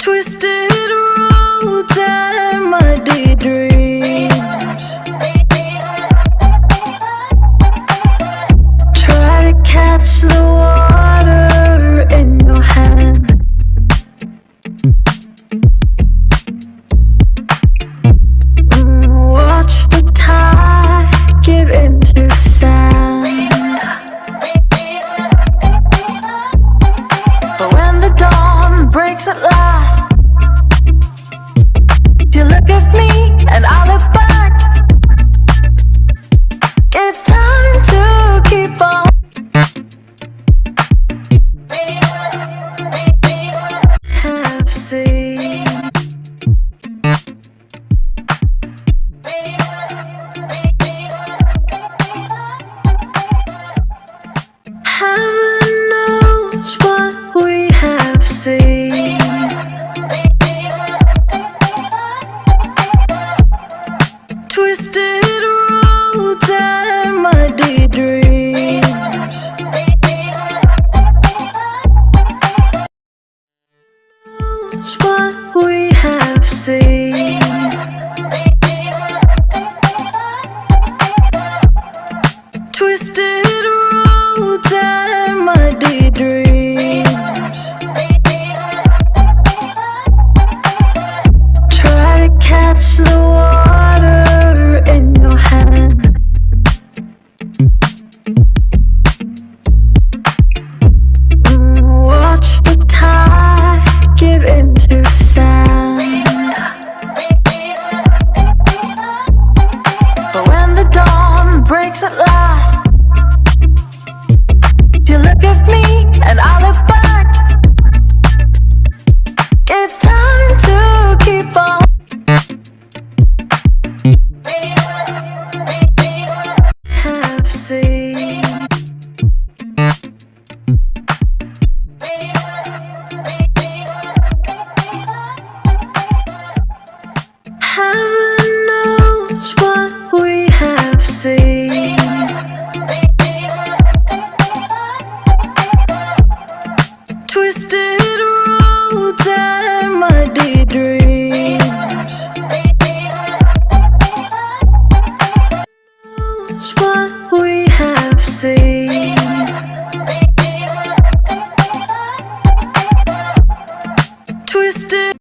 Twisted roads and muddy dreams. Try to catch the water in your hand. Watch the tide give into sand. But when the dawn breaks at last, you look at me and I look back. It's time to keep on. Have seen. Heaven knows what we have seen. Twisted roads and muddy dreams. Knows what we have seen. Twisted roads and muddy dreams. Try to catch the water in your hand. Watch the tide give into sand. But when the dawn breaks at last, you look at me and I look back. It's time to keep on. Have seen. Heaven knows what we have seen. Twisted roads and muddy dreams. Knows what we have seen. Twisted